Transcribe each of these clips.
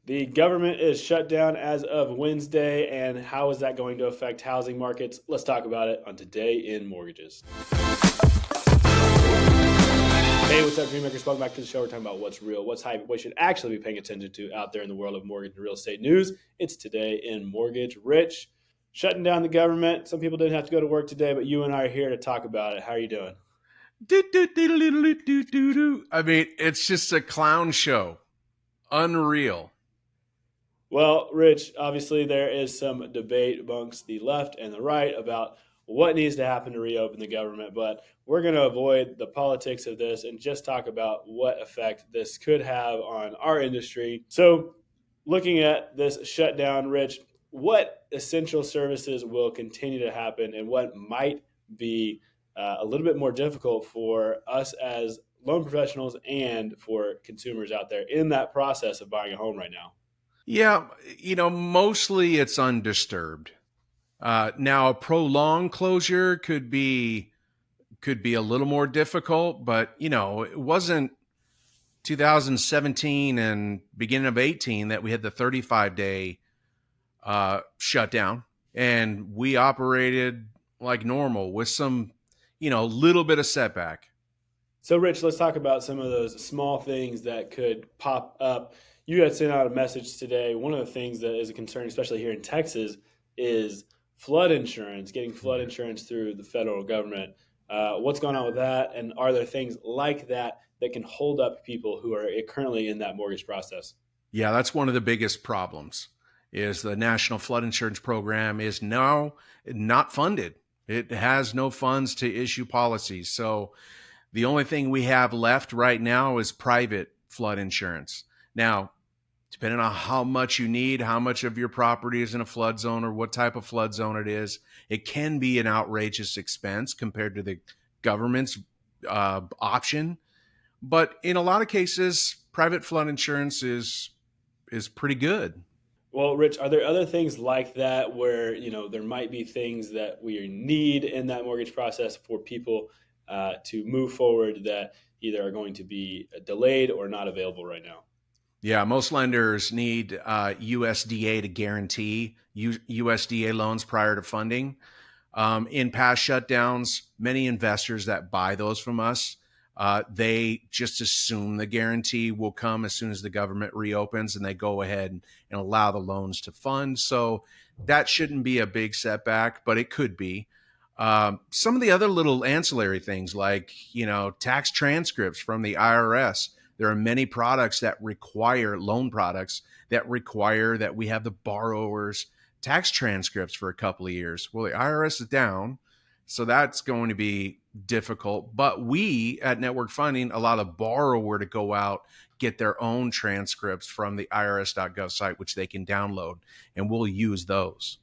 The government is shut down as of Wednesday, and how is that going to affect housing markets? Let's talk about it on Today in Mortgages. Hey, what's up, Dreammakers? Welcome back to the show. We're talking about what's real, what's hype, what you should actually be paying attention to out there in the world of mortgage and real estate news. It's Today in Mortgage. Rich, shutting down the government. Some people didn't have to go to work today, but you and I are here to talk about it. How are you doing? I mean, it's just a clown show. Unreal. Well, Rich, obviously there is some debate amongst the left and the right about what needs to happen to reopen the government, but we're going to avoid the politics of this and just talk about what effect this could have on our industry. So, looking at this shutdown, Rich, what essential services will continue to happen and what might be a little bit more difficult for us as loan professionals and for consumers out there in that process of buying a home right now? Yeah, mostly it's undisturbed. Now, a prolonged closure could be a little more difficult, but it wasn't 2017 and beginning of 18 that we had the 35-day shutdown, and we operated like normal with some, little bit of setback. So, Rich, let's talk about some of those small things that could pop up. You had sent out a message today. One of the things that is a concern, especially here in Texas, is flood insurance, getting flood insurance through the federal government. What's going on with that? And are there things like that that can hold up people who are currently in that mortgage process? Yeah, that's one of the biggest problems is the National Flood Insurance Program is now not funded. It has no funds to issue policies. So the only thing we have left right now is private flood insurance. Now, depending on how much you need, how much of your property is in a flood zone or what type of flood zone it is, it can be an outrageous expense compared to the government's option. But in a lot of cases, private flood insurance is pretty good. Well, Rich, are there other things like that where there might be things that we need in that mortgage process for people to move forward that either are going to be delayed or not available right now? Yeah, most lenders need USDA to guarantee USDA loans prior to funding. In past shutdowns, many investors that buy those from us, they just assume the guarantee will come as soon as the government reopens, and they go ahead and allow the loans to fund. So that shouldn't be a big setback, but it could be. Some of the other little ancillary things like, tax transcripts from the IRS. There are many products that require loan products that require that we have the borrower's tax transcripts for a couple of years. Well, the IRS is down, so that's going to be difficult. But we at Network Funding allow the borrower to go out, get their own transcripts from the irs.gov site, which they can download, and we'll use those.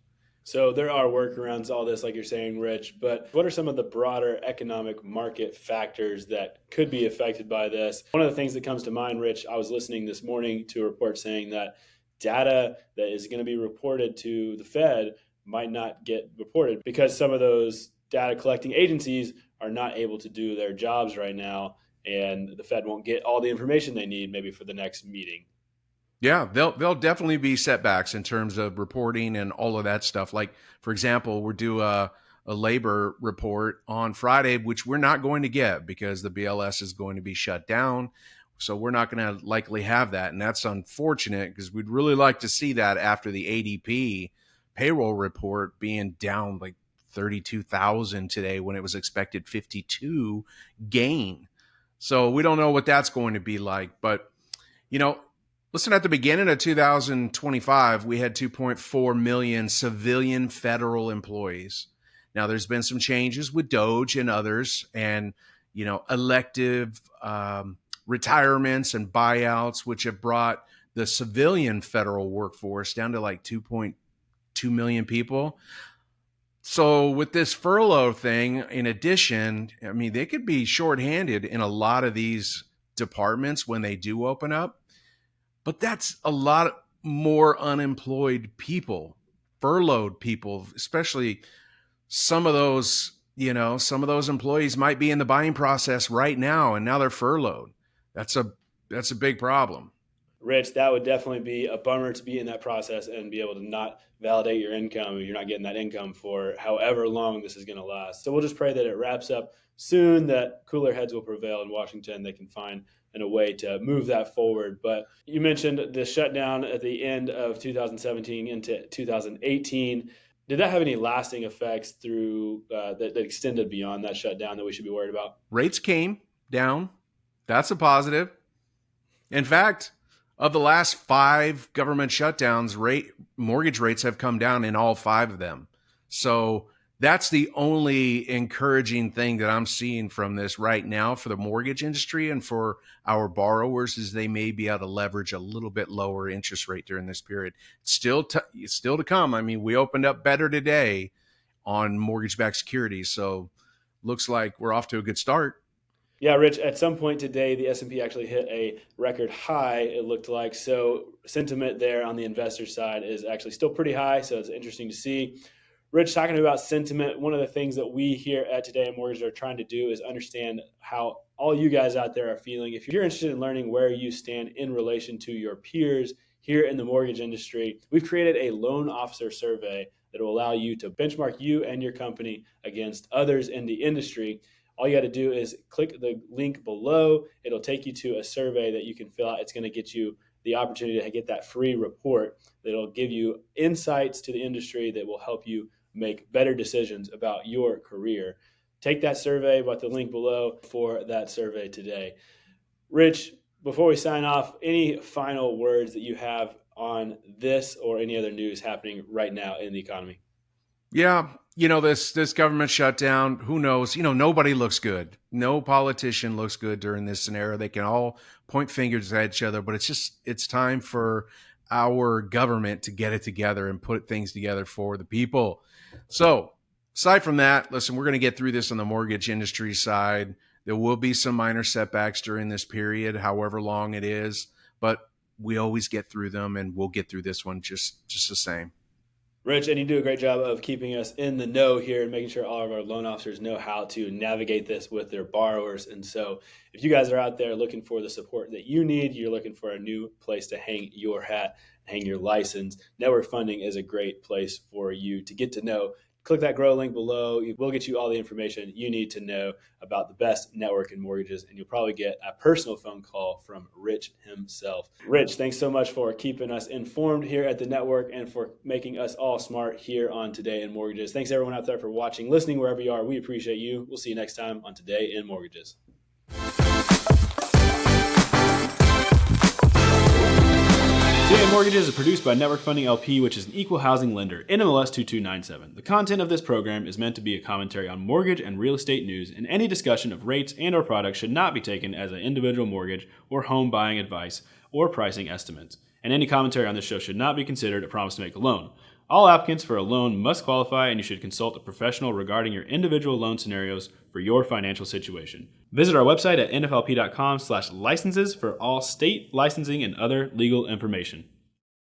So there are workarounds to all this, like you're saying, Rich, but what are some of the broader economic market factors that could be affected by this? One of the things that comes to mind, Rich, I was listening this morning to a report saying that data that is going to be reported to the Fed might not get reported because some of those data collecting agencies are not able to do their jobs right now, and the Fed won't get all the information they need maybe for the next meeting. Yeah, there'll definitely be setbacks in terms of reporting and all of that stuff. Like, for example, we're due a labor report on Friday, which we're not going to get because the BLS is going to be shut down. So we're not going to likely have that. And that's unfortunate because we'd really like to see that after the ADP payroll report being down like 32,000 today when it was expected 52 gain. So we don't know what that's going to be like. But, you know, listen, at the beginning of 2025, we had 2.4 million civilian federal employees. Now, there's been some changes with Doge and others, and elective retirements and buyouts, which have brought the civilian federal workforce down to like 2.2 million people. So with this furlough thing, in addition, I mean, they could be shorthanded in a lot of these departments when they do open up. But that's a lot more unemployed people, furloughed people, especially some of those, some of those employees might be in the buying process right now, and now they're furloughed. That's a big problem. Rich, that would definitely be a bummer to be in that process and be able to not validate your income. You're not getting that income for however long this is going to last. So we'll just pray that it wraps up soon, that cooler heads will prevail in Washington. They can find a way to move that forward. But you mentioned the shutdown at the end of 2017 into 2018. Did that have any lasting effects through that extended beyond that shutdown that we should be worried about? Rates came down. That's a positive. In fact, of the last 5 government shutdowns, mortgage rates have come down in all 5 of them. So that's the only encouraging thing that I'm seeing from this right now for the mortgage industry and for our borrowers is they may be able to leverage a little bit lower interest rate during this period. It's still to come. I mean, we opened up better today on mortgage-backed securities, so looks like we're off to a good start. Yeah, Rich, at some point today, the S&P actually hit a record high, it looked like. So sentiment there on the investor side is actually still pretty high, so it's interesting to see. Rich, talking about sentiment, one of the things that we here at Today in Mortgage are trying to do is understand how all you guys out there are feeling. If you're interested in learning where you stand in relation to your peers here in the mortgage industry, we've created a loan officer survey that will allow you to benchmark you and your company against others in the industry. All you got to do is click the link below. It'll take you to a survey that you can fill out. It's going to get you the opportunity to get that free report that'll give you insights to the industry that will help you make better decisions about your career. Take that survey about the link below for that survey today. Rich, before we sign off, any final words that you have on this or any other news happening right now in the economy? Yeah, this government shutdown, who knows? Nobody looks good. No politician looks good during this scenario. They can all point fingers at each other, but it's time for our government to get it together and put things together for the people. So aside from that, listen, we're going to get through this on the mortgage industry side. There will be some minor setbacks during this period, however long it is, but we always get through them, and we'll get through this one just the same. Rich, and you do a great job of keeping us in the know here and making sure all of our loan officers know how to navigate this with their borrowers. And so if you guys are out there looking for the support that you need, you're looking for a new place to hang your hat, hang your license, Network Funding is a great place for you to get to know. Click that grow link below. It will get you all the information you need to know about the best network in mortgages, and you'll probably get a personal phone call from Rich himself. Rich, thanks so much for keeping us informed here at the network and for making us all smart here on Today in Mortgages. Thanks everyone out there for watching, listening, wherever you are. We appreciate you. We'll see you next time on Today in Mortgages. Today in Mortgages is produced by Network Funding LP, which is an equal housing lender, NMLS 2297. The content of this program is meant to be a commentary on mortgage and real estate news, and any discussion of rates and or products should not be taken as an individual mortgage or home buying advice or pricing estimates. And any commentary on this show should not be considered a promise to make a loan. All applicants for a loan must qualify, and you should consult a professional regarding your individual loan scenarios for your financial situation. Visit our website at nflp.com/licenses for all state licensing and other legal information.